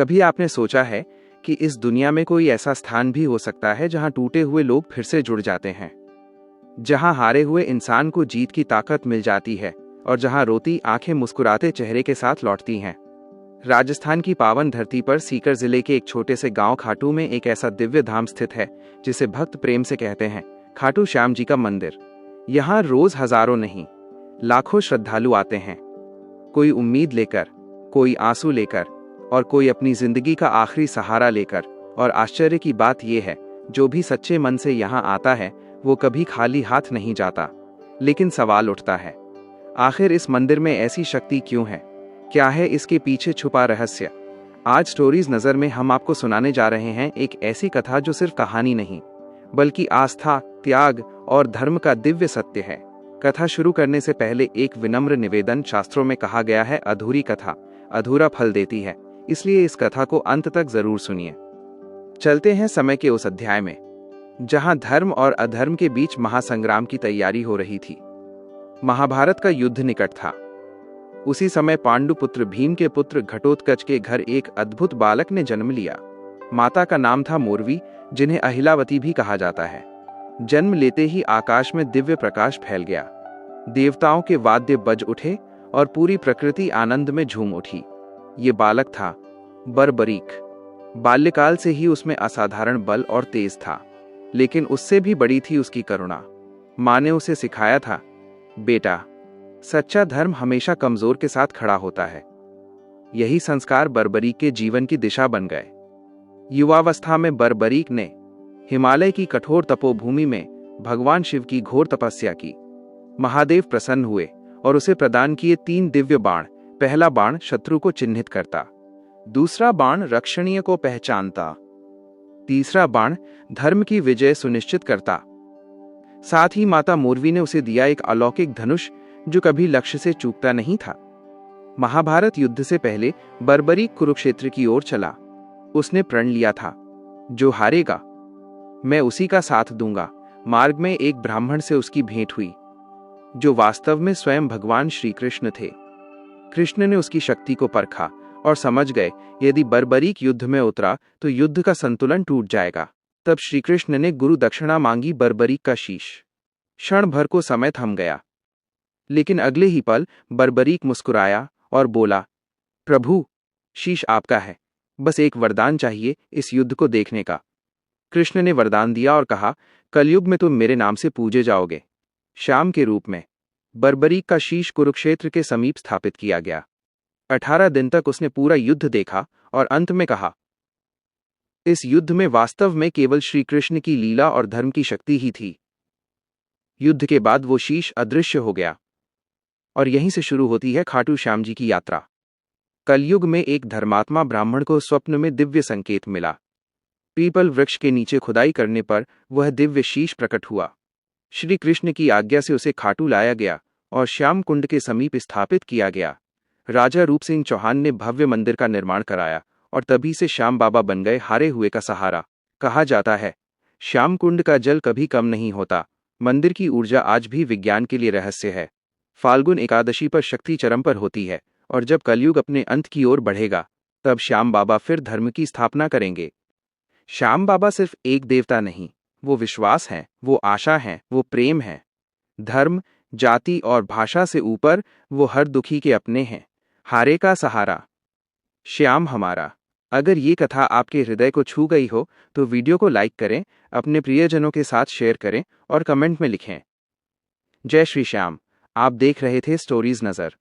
कभी आपने सोचा है कि इस दुनिया में कोई ऐसा स्थान भी हो सकता है जहां टूटे हुए लोग फिर से जुड़ जाते हैं, जहां हारे हुए इंसान को जीत की ताकत मिल जाती है और जहां रोती आंखें मुस्कुराते चेहरे के साथ लौटती हैं। राजस्थान की पावन धरती पर सीकर जिले के एक छोटे से गांव खाटू में एक ऐसा दिव्य धाम स्थित है जिसे भक्त प्रेम से कहते हैं खाटू श्याम जी का मंदिर। यहाँ रोज हजारों नहीं, लाखों श्रद्धालु आते हैं, कोई उम्मीद लेकर, कोई आंसू लेकर और कोई अपनी जिंदगी का आखिरी सहारा लेकर। और आश्चर्य की बात यह है, जो भी सच्चे मन से यहाँ आता है वो कभी खाली हाथ नहीं जाता। लेकिन सवाल उठता है, आखिर इस मंदिर में ऐसी शक्ति क्यों है? क्या है इसके पीछे छुपा रहस्य? आज स्टोरीज नजर में हम आपको सुनाने जा रहे हैं एक ऐसी कथा जो सिर्फ कहानी नहीं, बल्कि आस्था, त्याग और धर्म का दिव्य सत्य है। कथा शुरू करने से पहले एक विनम्र निवेदन। शास्त्रों में कहा गया है, अधूरी कथा अधूरा फल देती है, इसलिए इस कथा को अंत तक जरूर सुनिए। चलते हैं समय के उस अध्याय में जहां धर्म और अधर्म के बीच महासंग्राम की तैयारी हो रही थी। महाभारत का युद्ध निकट था। उसी समय पांडुपुत्र भीम के पुत्र घटोत्कच के घर एक अद्भुत बालक ने जन्म लिया। माता का नाम था मोरवी, जिन्हें अहिलावती भी कहा जाता है। जन्म लेते ही आकाश में दिव्य प्रकाश फैल गया, देवताओं के वाद्य बज उठे और पूरी प्रकृति आनंद में झूम उठी। ये बालक था बर्बरीक। बाल्यकाल से ही उसमें असाधारण बल और तेज था, लेकिन उससे भी बड़ी थी उसकी करुणा। माँ ने उसे सिखाया था, बेटा, सच्चा धर्म हमेशा कमजोर के साथ खड़ा होता है। यही संस्कार बर्बरीक के जीवन की दिशा बन गए। युवावस्था में बर्बरीक ने हिमालय की कठोर तपोभूमि में भगवान शिव की घोर तपस्या की। महादेव प्रसन्न हुए और उसे प्रदान किए 3 दिव्य बाण। पहला बाण शत्रु को चिन्हित करता, दूसरा बाण रक्षणीय को पहचानता, तीसरा बाण धर्म की विजय सुनिश्चित करता। साथ ही माता मोरवी ने उसे दिया एक अलौकिक धनुष जो कभी लक्ष्य से चूकता नहीं था। महाभारत युद्ध से पहले बर्बरीक कुरुक्षेत्र की ओर चला। उसने प्रण लिया था, जो हारेगा मैं उसी का साथ दूंगा। मार्ग में एक ब्राह्मण से उसकी भेंट हुई, जो वास्तव में स्वयं भगवान श्री कृष्ण थे। कृष्ण ने उसकी शक्ति को परखा और समझ गए, यदि बर्बरीक युद्ध में उतरा तो युद्ध का संतुलन टूट जाएगा। तब श्री कृष्ण ने गुरु दक्षिणा मांगी बर्बरीक का शीश। क्षण भर को समय थम गया, लेकिन अगले ही पल बर्बरीक मुस्कुराया और बोला, प्रभु, शीश आपका है, बस एक वरदान चाहिए इस युद्ध को देखने का। कृष्ण ने वरदान दिया और कहा, कलयुग में तुम मेरे नाम से पूजे जाओगे, श्याम के रूप में। बर्बरीक का शीश कुरुक्षेत्र के समीप स्थापित किया गया। 18 दिन तक उसने पूरा युद्ध देखा और अंत में कहा, इस युद्ध में वास्तव में केवल श्री कृष्ण की लीला और धर्म की शक्ति ही थी। युद्ध के बाद वो शीश अदृश्य हो गया और यहीं से शुरू होती है खाटू श्याम जी की यात्रा। कलयुग में एक धर्मात्मा ब्राह्मण को स्वप्न में दिव्य संकेत मिला। पीपल वृक्ष के नीचे खुदाई करने पर वह दिव्य शीश प्रकट हुआ। श्री कृष्ण की आज्ञा से उसे खाटू लाया गया और श्याम कुंड के समीप स्थापित किया गया। राजा रूप सिंह चौहान ने भव्य मंदिर का निर्माण कराया और तभी से श्याम बाबा बन गए हारे हुए का सहारा। कहा जाता है, श्याम कुंड का जल कभी कम नहीं होता। मंदिर की ऊर्जा आज भी विज्ञान के लिए रहस्य है। फाल्गुन एकादशी पर शक्ति चरम पर होती है और जब कलयुग अपने अंत की ओर बढ़ेगा, तब श्याम बाबा फिर धर्म की स्थापना करेंगे। श्याम बाबा सिर्फ एक देवता नहीं, वो विश्वास है, वो आशा है, वो प्रेम है। धर्म, जाति और भाषा से ऊपर वो हर दुखी के अपने हैं, हारे का सहारा, श्याम हमारा। अगर ये कथा आपके हृदय को छू गई हो तो वीडियो को लाइक करें, अपने प्रियजनों के साथ शेयर करें और कमेंट में लिखें, जय श्री श्याम। आप देख रहे थे स्टोरीज नजर।